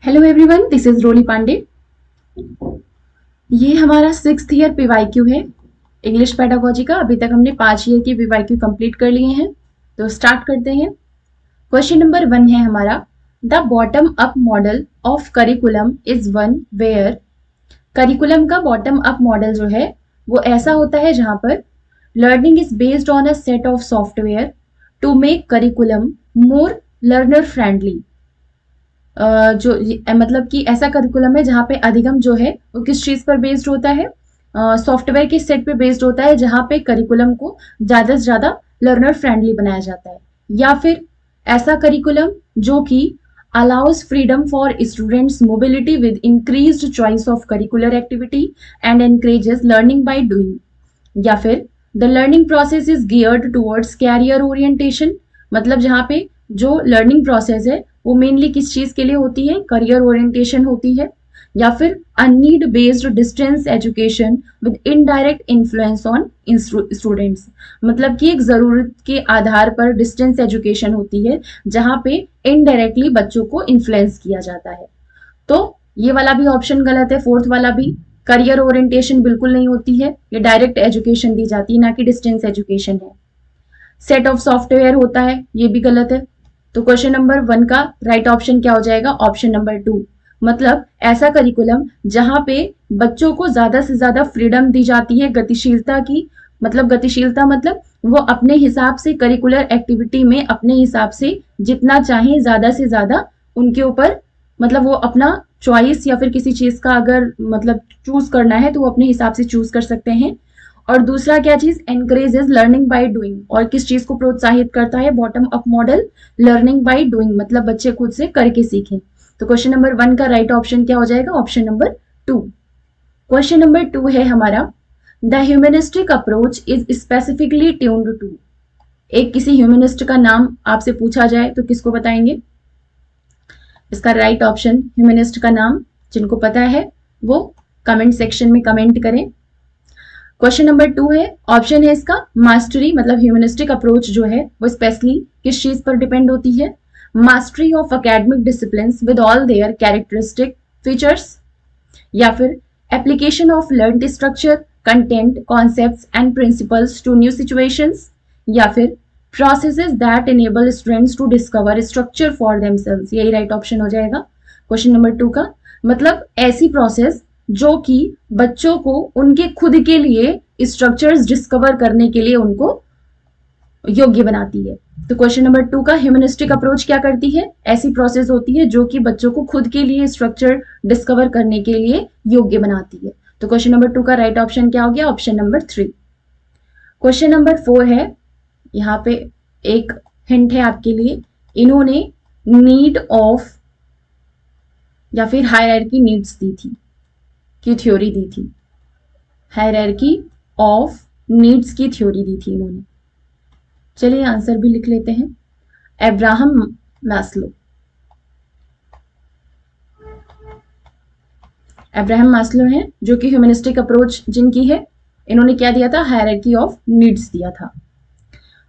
Hello everyone, this is रोली पांडे। ये हमारा 6th year PYQ है इंग्लिश पेडागोजी का। अभी तक हमने 5 ईयर की पीवाईक्यू कंप्लीट कर लिए हैं, तो स्टार्ट करते हैं। क्वेश्चन नंबर 1 है हमारा, the bottom up model of curriculum is one where. Curriculum का बॉटम अप मॉडल जो है वो ऐसा होता है जहां पर learning is based on a set of software to make curriculum more learner friendly. मतलब कि ऐसा करिकुलम है जहाँ पे अधिगम जो है वो किस चीज पर बेस्ड होता है, सॉफ्टवेयर के सेट पे बेस्ड होता है, जहाँ पे करिकुलम को ज्यादा से ज्यादा लर्नर फ्रेंडली बनाया जाता है। या फिर ऐसा करिकुलम जो कि allows freedom for students mobility with increased choice of curricular activity and encourages learning by doing। या फिर the learning process is geared towards career orientation, मतलब जहाँ पे जो लर्निंग प्रोसेस है वो मेनली किस चीज के लिए होती है, करियर ओरिएंटेशन होती है। या फिर a need based distance education with indirect influence on students, मतलब कि एक जरूरत के आधार पर डिस्टेंस एजुकेशन होती है जहाँ पे इनडायरेक्टली बच्चों को इन्फ्लुएंस किया जाता है। तो ये वाला भी ऑप्शन गलत है, फोर्थ वाला भी। करियर ओरिएंटेशन बिल्कुल नहीं होती है, ये डायरेक्ट एजुकेशन दी जाती है, ना कि डिस्टेंस एजुकेशन है। सेट ऑफ सॉफ्टवेयर होता है, ये भी गलत है। तो क्वेश्चन नंबर 1 का राइट ऑप्शन क्या हो जाएगा, ऑप्शन नंबर 2। मतलब ऐसा करिकुलम जहां पे बच्चों को ज्यादा से ज्यादा फ्रीडम दी जाती है गतिशीलता की, मतलब गतिशीलता मतलब वो अपने हिसाब से करिकुलर एक्टिविटी में अपने हिसाब से जितना चाहे ज्यादा से ज्यादा उनके ऊपर, मतलब वो अपना चॉइस या फिर किसी चीज का अगर मतलब चूज करना है तो वो अपने हिसाब से चूज कर सकते हैं। और दूसरा क्या चीज, एनकरेजेस लर्निंग बाय डूइंग, और किस चीज को प्रोत्साहित करता है bottom up model, learning by doing, मतलब बच्चे खुद से करके सीखें। तो क्वेश्चन नंबर 1 का राइट ऑप्शन क्या हो जाएगा, ऑप्शन नंबर 2। क्वेश्चन नंबर 2 है हमारा, the humanistic approach is specifically tuned to. एक किसी ह्यूमनिस्ट का नाम आपसे पूछा जाए तो किसको बताएंगे? इसका राइट ऑप्शन, ह्यूमनिस्ट का नाम जिनको पता है वो कमेंट सेक्शन में कमेंट करें। क्वेश्चन नंबर 2 है, ऑप्शन है इसका मास्टरी, मतलब ह्यूमनिस्टिक अप्रोच जो है वो स्पेशली किस चीज पर डिपेंड होती है, mastery of academic discipline with all their characteristic features. या फिर application of learn structure, content, concepts and principles to new situations. या फिर processes that enable students to discover structure for themselves. यही राइट ऑप्शन हो जाएगा question number 2 का। मतलब ऐसी प्रोसेस जो कि बच्चों को उनके खुद के लिए स्ट्रक्चर्स डिस्कवर करने के लिए उनको योग्य बनाती है। तो क्वेश्चन नंबर 2 का ह्यूमनिस्टिक अप्रोच क्या करती है, ऐसी प्रोसेस होती है जो कि बच्चों को खुद के लिए स्ट्रक्चर डिस्कवर करने के लिए योग्य बनाती है। तो क्वेश्चन नंबर 2 का राइट ऑप्शन क्या हो गया, ऑप्शन नंबर 3। क्वेश्चन नंबर 4 है, यहाँ पे एक हिंट है आपके लिए, इन्होंने नीड ऑफ या फिर हायरार्की नीड्स दी थी की थ्योरी दी थी, हायरार्की ऑफ नीड्स की थ्योरी दी थी इन्होंने। चलिए आंसर भी लिख लेते हैं, अब्राहम मैस्लो। अब्राहम मैस्लो हैं जो कि ह्यूमनिस्टिक अप्रोच जिनकी है, इन्होंने क्या दिया था, हायरार्की ऑफ नीड्स दिया था।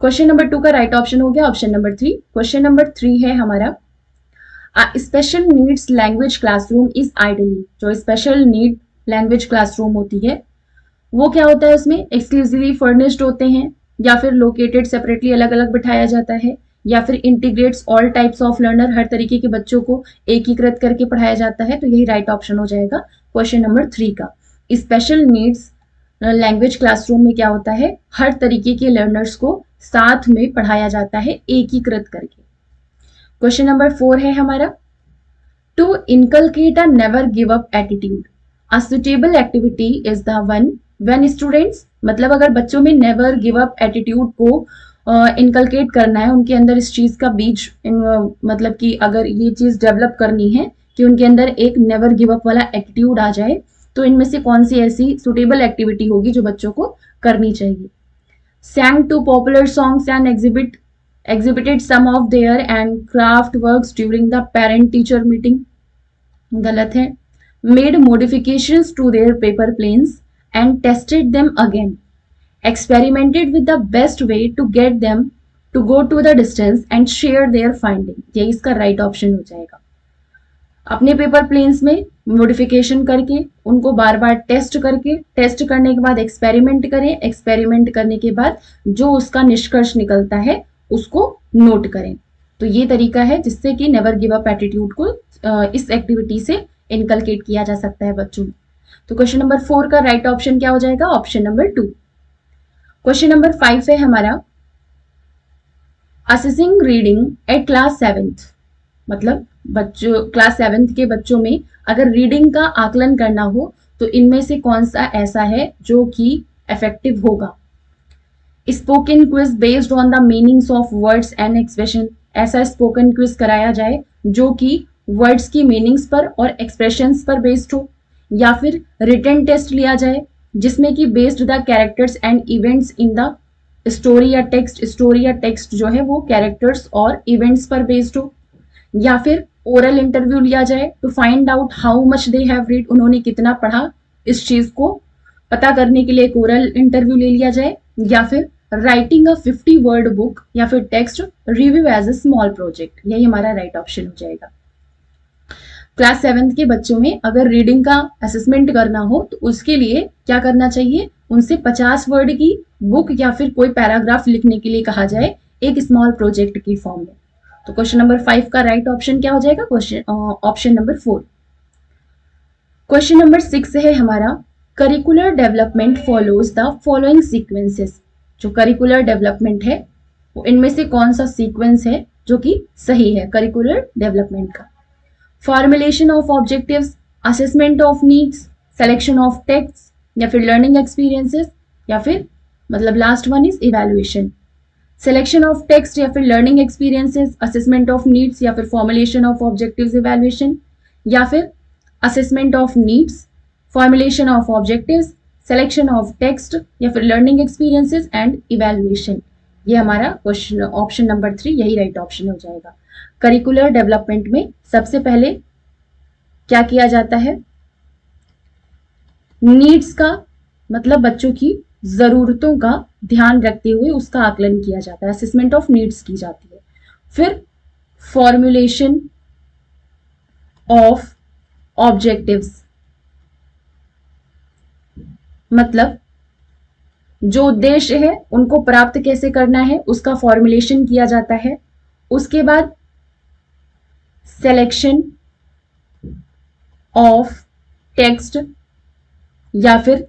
क्वेश्चन नंबर 2 का राइट ऑप्शन हो गया ऑप्शन नंबर 3। क्वेश्चन नंबर 3 है हमारा, special needs language classroom is ideally. जो स्पेशल नीड लैंग्वेज क्लासरूम होती है वो क्या होता है, उसमें एक्सक्लूसिवली फर्निश्ड होते हैं, या फिर लोकेटेड सेपरेटली अलग अलग बिठाया जाता है, या फिर integrates all types of learner, हर तरीके के बच्चों को एकीकृत करके पढ़ाया जाता है। तो यही राइट ऑप्शन हो जाएगा क्वेश्चन नंबर 3 का। स्पेशल नीड्स लैंग्वेज क्लासरूम में क्या होता है, हर तरीके के लर्नर्स को साथ में पढ़ाया जाता है एकीकृत करके। क्वेश्चन नंबर 4 है हमारा, to inculcate a never give up attitude, a suitable activity is the one when students, मतलब अगर बच्चों में नेवर गिव अप एटीट्यूड को इनकलकेट करना है, उनके अंदर इस चीज का बीज मतलब कि अगर ये चीज डेवलप करनी है कि उनके अंदर एक नेवर गिव अप वाला एटीट्यूड आ जाए, तो इनमें से कौन सी ऐसी सुटेबल एक्टिविटी होगी जो बच्चों को करनी चाहिए। sang to popular songs and exhibited some of their and craft works during the parent teacher meeting, गलत है। made modifications to their paper planes and tested them again, experimented with the best way to get them to go to the distance and share their finding। ये इसका right option हो जाएगा। अपने paper planes में modification करके उनको बार बार test करके, test करने के बाद एक्सपेरिमेंट करें, एक्सपेरिमेंट करने के बाद जो उसका निष्कर्ष निकलता है उसको नोट करें। तो ये तरीका है जिससे कि नेवर गिव अप एटीट्यूड को इस एक्टिविटी से इनकलकेट किया जा सकता है बच्चों में। तो क्वेश्चन नंबर 4 का राइट ऑप्शन क्या हो जाएगा? Option number 2। क्वेश्चन नंबर 5 है हमारा assessing reading eight class 7th। मतलब बच्चों क्लास 7th के बच्चों में अगर रीडिंग का आकलन करना हो तो इनमें से कौन सा ऐसा है जो कि इफेक्टिव होगा? Spoken quiz based on the meanings of words and expression. ऐसा स्पोकन क्विज कराया जाए जो कि वर्ड्स की मीनिंग्स पर और एक्सप्रेशंस पर बेस्ड हो, या फिर रिटन टेस्ट लिया जाए जिसमें कि based the characters and events in the story या टेक्स्ट जो है वो कैरेक्टर्स और इवेंट्स पर बेस्ड हो, या फिर ओरल इंटरव्यू लिया जाए to find out how much they have read, उन्होंने कितना पढ़ा इस चीज को पता करने के लिए एक ओरल इंटरव्यू ले लिया जाए, या फिर राइटिंग अ 50 वर्ड बुक या फिर text review as a small project. यही हमारा राइट ऑप्शन हो जाएगा। क्लास 7th के बच्चों में अगर रीडिंग का असेसमेंट करना हो तो उसके लिए क्या करना चाहिए? उनसे 50 वर्ड की बुक या फिर कोई पैराग्राफ लिखने के लिए कहा जाए एक स्मॉल प्रोजेक्ट की फॉर्म में। तो क्वेश्चन नंबर 5 का राइट ऑप्शन क्या हो जाएगा? Option number 4। क्वेश्चन नंबर 6 है हमारा curricular development follows the following sequences. जो करिकुलर डेवलपमेंट है वो इनमें से कौन सा सीक्वेंस है जो कि सही है करिकुलर डेवलपमेंट का? Formulation of objectives, assessment of needs, selection of text, या फिर लर्निंग एक्सपीरियंसेस, या फिर मतलब last one is evaluation. Selection of text या फिर learning experiences, assessment of needs या फिर फॉर्मुलेशन ऑफ ऑब्जेक्टिव्स इवैल्यूएशन, या फिर assessment of needs, formulation of objectives, selection of text या फिर लर्निंग एक्सपीरियंसेस एंड इवैल्यूएशन। ये हमारा क्वेश्चन ऑप्शन नंबर 3 यही राइट ऑप्शन हो जाएगा। करिकुलर डेवलपमेंट में सबसे पहले क्या किया जाता है? नीड्स का मतलब बच्चों की जरूरतों का ध्यान रखते हुए उसका आकलन किया जाता है, असेसमेंट ऑफ नीड्स की जाती है। फिर फॉर्मुलेशन ऑफ ऑब्जेक्टिव्स, मतलब जो उद्देश्य है उनको प्राप्त कैसे करना है उसका फॉर्मुलेशन किया जाता है। उसके बाद सिलेक्शन ऑफ टेक्स्ट या फिर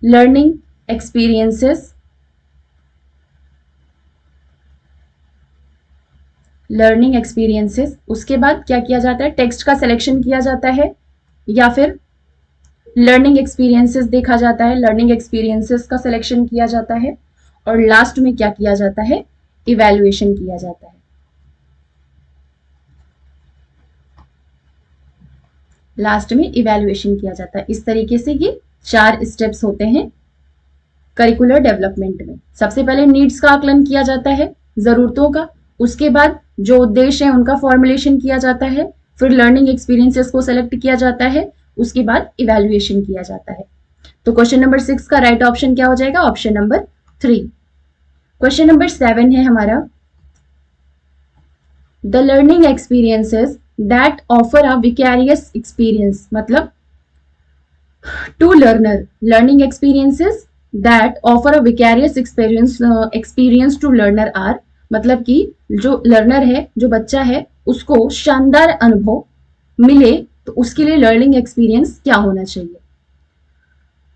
लर्निंग एक्सपीरियंसेस, उसके बाद क्या किया जाता है? टेक्स्ट का सिलेक्शन किया जाता है या फिर लर्निंग एक्सपीरियंसेस देखा जाता है, लर्निंग एक्सपीरियंसेस का सिलेक्शन किया जाता है, और लास्ट में क्या किया जाता है? इवैल्यूएशन किया जाता है। लास्ट में इवैल्यूएशन किया जाता है। इस तरीके से ये 4 स्टेप्स होते हैं करिकुलर डेवलपमेंट में। सबसे पहले नीड्स का आकलन किया जाता है, जरूरतों का। उसके बाद जो उद्देश्य है उनका फॉर्मुलेशन किया जाता है, फिर लर्निंग एक्सपीरियंसेस को सेलेक्ट किया जाता है, उसके बाद इवैल्यूएशन किया जाता है। तो क्वेश्चन नंबर 6 का राइट ऑप्शन क्या हो जाएगा? Option number 3। क्वेश्चन नंबर 7 है हमारा the learning experiences that offer a vicarious experience. मतलब to learner, learning experiences that offer a vicarious experience to learner are. मतलब कि जो लर्नर है, जो बच्चा है, उसको शानदार अनुभव मिले तो उसके लिए लर्निंग एक्सपीरियंस क्या होना चाहिए?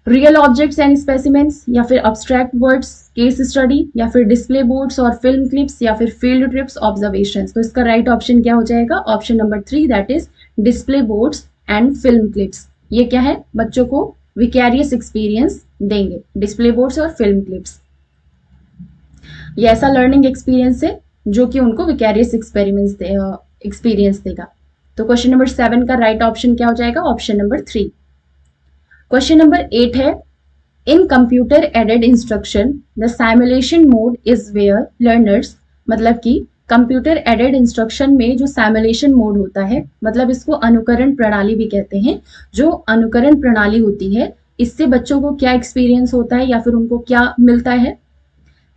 रियल ऑब्जेक्ट्स एंड स्पेसिमेंट्स, या फिर अब्स्ट्रैक्ट वर्ड्स, केस स्टडी, या फिर डिस्प्ले बोर्ड्स और फिल्म क्लिप्स, या फिर फील्ड ट्रिप्स, ऑब्जर्वेशंस। तो इसका राइट ऑप्शन क्या हो जाएगा? Option number 3 that is display boards and film clips. ये क्या है? बच्चों को विकैरियस एक्सपीरियंस देंगे, डिस्प्ले बोर्ड्स और फिल्म क्लिप्स। ये ऐसा लर्निंग एक्सपीरियंस है जो कि उनको विकैरियस एक्सपीरियंस देगा। तो क्वेश्चन नंबर 7 का राइट ऑप्शन क्या हो जाएगा? Option number 3। क्वेश्चन नंबर 8 है in computer aided instruction the simulation mode is where learners. मतलब कि कंप्यूटर एडेड इंस्ट्रक्शन में जो सिमुलेशन मोड होता है, मतलब इसको अनुकरण प्रणाली भी कहते हैं। जो अनुकरण प्रणाली होती है इससे बच्चों को क्या एक्सपीरियंस होता है या फिर उनको क्या मिलता है?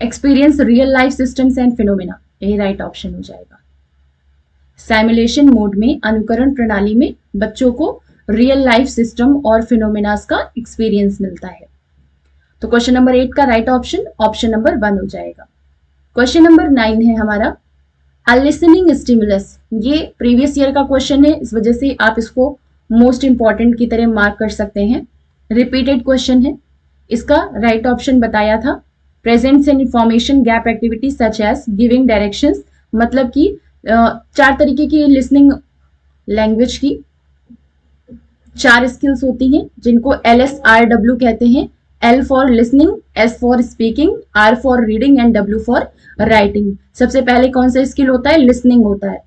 Experience real life systems and phenomena. यही राइट ऑप्शन हो जाएगा। साइमुलेशन मोड में, अनुकरण प्रणाली में बच्चों को रियल लाइफ सिस्टम और फिनोमिनास का एक्सपीरियंस मिलता है। तो क्वेश्चन नंबर 8 का राइट ऑप्शन नंबर 1 हो जाएगा। क्वेश्चन नंबर 9 है हमारा अ लिसनिंग स्टिमुलस। ये प्रीवियस ईयर का क्वेश्चन है, इस वजह से आप इसको मोस्ट इंपॉर्टेंट की तरह मार्क कर सकते हैं। रिपीटेड क्वेश्चन है। इसका राइट ऑप्शन बताया था presents and information gap activity such as giving directions, मतलब कि 4 तरीके की लिसनिंग लैंग्वेज की 4 स्किल्स होती हैं जिनको LSRW कहते हैं। L for listening, S for speaking, R for reading and W for writing. सबसे पहले कौन सा स्किल होता है? लिसनिंग होता है।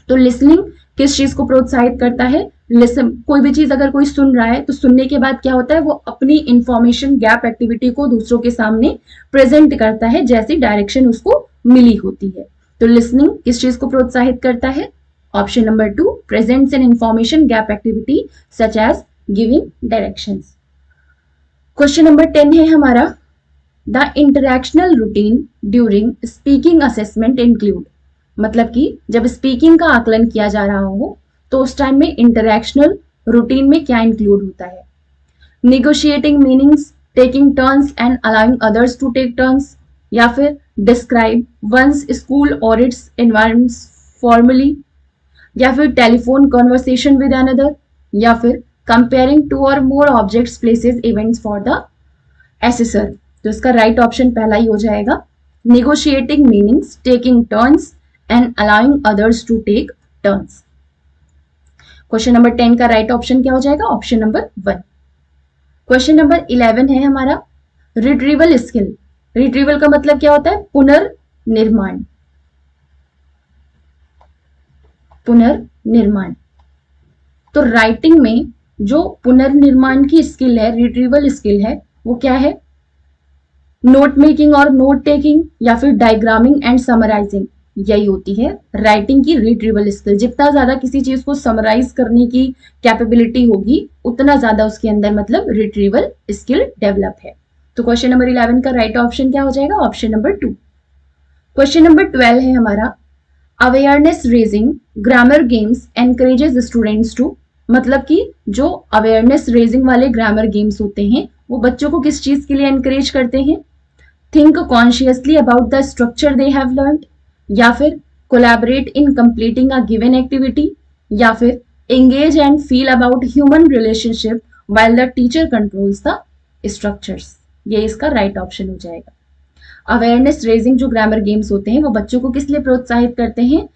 तो लिसनिंग किस चीज को प्रोत्साहित करता है? लिसन, कोई भी चीज अगर कोई सुन रहा है तो सुनने के बाद क्या होता है, वो अपनी इंफॉर्मेशन गैप एक्टिविटी को दूसरों के सामने प्रेजेंट करता है जैसी डायरेक्शन उसको मिली होती है। तो लिसनिंग किस चीज को प्रोत्साहित करता है? Option number 2, presents an information gap activity such as giving directions. Question number 10 है हमारा the interactional routine during speaking assessment include, मतलब कि जब स्पीकिंग का आकलन किया जा रहा हो तो उस टाइम में इंटरैक्शनल रूटीन में क्या इंक्लूड होता है? Negotiating meanings, taking turns and allowing others to take turns, या फिर डिस्क्राइब वंस स्कूल और इट्स एनवायरमेंट्स फॉर्मली, या फिर टेलीफोन कॉन्वर्सेशन विद अनदर, या फिर कंपेयरिंग 2 और more objects, places, events for the assessor. तो इसका राइट ऑप्शन पहला ही हो जाएगा, negotiating meanings, taking turns and allowing others to take turns. Question number 10 का राइट ऑप्शन क्या हो जाएगा? Option number 1। क्वेश्चन नंबर 11 है हमारा रिट्रीवल स्किल। रिट्रीवल का मतलब क्या होता है? पुनर्निर्माण। पुनर्निर्माण। तो राइटिंग में जो पुनर्निर्माण की स्किल है, रिट्रीवल स्किल है, वो क्या है? नोट मेकिंग और नोट टेकिंग, या फिर डायग्रामिंग एंड समराइजिंग, यही होती है राइटिंग की रिट्रीवल स्किल। जितना ज्यादा किसी चीज को समराइज करने की कैपेबिलिटी होगी उतना ज्यादा उसके अंदर मतलब रिट्रीवल स्किल डेवलप है। तो क्वेश्चन नंबर 11 का राइट ऑप्शन क्या हो जाएगा? Option number 2। क्वेश्चन नंबर 12 है हमारा awareness raising grammar games encourages students to, मतलब कि जो अवेयरनेस रेजिंग वाले ग्रामर गेम्स होते हैं वो बच्चों को किस चीज के लिए एनकरेज करते हैं? Think consciously about the structure they have learned, या फिर collaborate in completing a given activity, या फिर engage and feel about human relationship while the teacher controls the structures. ये इसका राइट ऑप्शन हो जाएगा। अवेयरनेस रेजिंग जो ग्रामर गेम्स होते हैं वो बच्चों को किस लिए प्रोत्साहित करते हैं?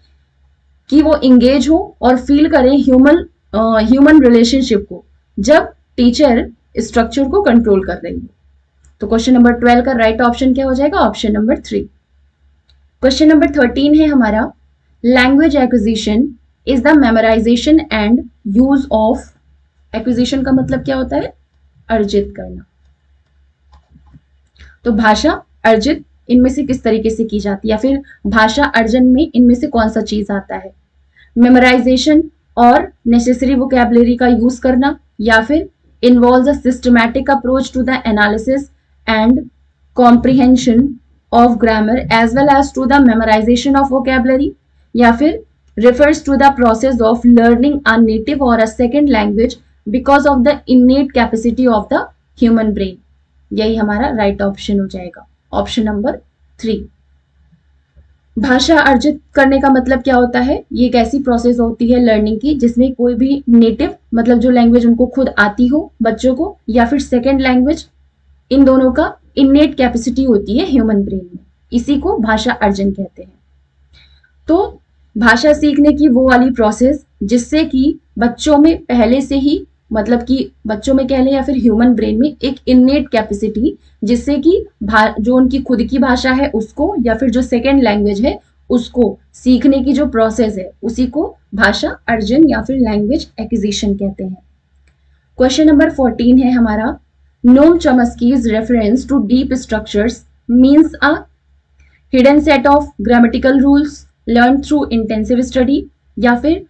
कि वो इंगेज हो और फील करें ह्यूमन रिलेशनशिप को जब टीचर स्ट्रक्चर को कंट्रोल कर रही है। तो क्वेश्चन नंबर 12 का राइट ऑप्शन क्या हो जाएगा? Option number 3। क्वेश्चन नंबर 13 है हमारा language acquisition is the memorisation and use of. Acquisition का मतलब क्या होता है? अर्जित करना। तो भाषा अर्जित इनमें से किस तरीके से की जाती है, या फिर भाषा अर्जन में इनमें से कौन सा चीज आता है? मेमोराइजेशन और नेसेसरी वोकैबुलरी का यूज करना, या फिर involves a systematic approach to the analysis and comprehension of grammar as well as to the memorization of vocabulary, या फिर refers to the process of learning a native or a second language because of the innate capacity of the human brain। यही हमारा right option हो जाएगा, option number 3। भाषा अर्जित करने का मतलब क्या होता है? ये एक ऐसी प्रोसेस होती है लर्निंग की जिसमें कोई भी नेटिव मतलब जो लैंग्वेज उनको खुद आती हो बच्चों को, या फिर सेकेंड लैंग्वेज, इन दोनों का इननेट कैपेसिटी होती है ह्यूमन ब्रेन में, इसी को भाषा अर्जन कहते हैं। तो भाषा सीखने की वो वाली प्रोसेस जिससे कि बच्चों में पहले से ही मतलब कि बच्चों में कह लें या फिर ह्यूमन ब्रेन में एक इननेट कैपेसिटी जिससे कि जो उनकी खुद की भाषा है उसको या फिर जो सेकेंड लैंग्वेज है उसको सीखने की जो प्रोसेस है उसी को भाषा अर्जन या फिर लैंग्वेज एक्विजिशन कहते हैं। क्वेश्चन नंबर 14 है हमारा Noam Chomsky's reference to deep structures means a hidden set of grammatical rules learned through intensive study, या फिर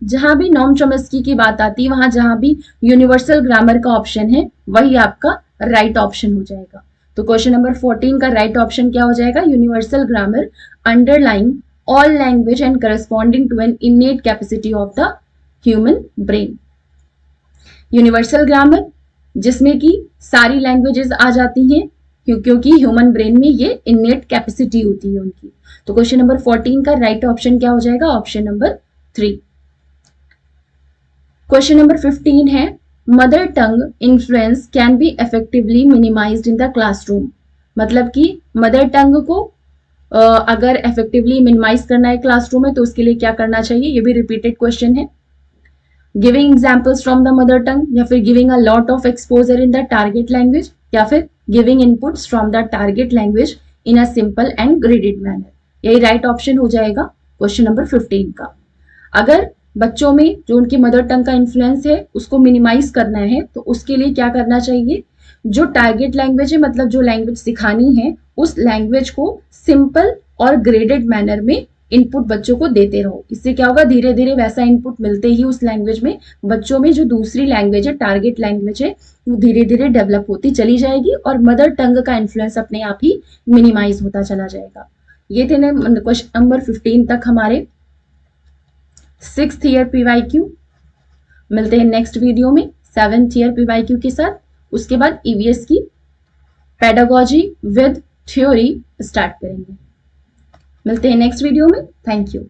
जहां भी नोम चॉम्स्की की बात आती है वहां जहां भी यूनिवर्सल ग्रामर का ऑप्शन है वही आपका राइट ऑप्शन हो जाएगा। तो क्वेश्चन नंबर 14 का राइट ऑप्शन क्या हो जाएगा? Universal grammar underlying all language and corresponding to an innate capacity of the human brain. Universal grammar, जिसमें कि सारी लैंग्वेजेस आ जाती हैं क्योंकि ह्यूमन ब्रेन में ये इनेट कैपेसिटी होती है उनकी। तो क्वेश्चन नंबर 14 का राइट ऑप्शन क्या हो जाएगा? Option number 3। क्वेश्चन नंबर 15 है mother tongue influence can be effectively minimised in the classroom. मतलब कि मदर टंग को अगर इफेक्टिवली मिनिमाइज करना है क्लासरूम में तो उसके लिए क्या करना चाहिए? ये भी रिपीटेड क्वेश्चन है। Giving examples from the mother tongue, या फिर giving a lot of exposure in the target language, या फिर giving inputs from the target language in a simple and graded manner. यही राइट ऑप्शन हो जाएगा question number 15 का। अगर बच्चों में जो उनकी मदर टंग का इन्फ्लुएंस है उसको मिनिमाइज करना है तो उसके लिए क्या करना चाहिए? जो टारगेट लैंग्वेज है, मतलब जो लैंग्वेज सिखानी है, उस लैंग्वेज को सिंपल और ग्रेडेड मैनर में इनपुट बच्चों को देते रहो। इससे क्या होगा? धीरे धीरे वैसा इनपुट मिलते ही उस लैंग्वेज में बच्चों में जो दूसरी लैंग्वेज है, टारगेट लैंग्वेज है, वो धीरे धीरे डेवलप होती चली जाएगी और मदर टंग का इन्फ्लुएंस अपने आप ही मिनिमाइज होता चला जाएगा। ये थे क्वेश्चन नंबर 15 तक हमारे 6th ईयर PYQ। मिलते हैं नेक्स्ट वीडियो में 7th ईयर PYQ के साथ। उसके बाद EVS की पेडागोजी विद थ्योरी स्टार्ट करेंगे। मिलते हैं नेक्स्ट वीडियो में। Thank you.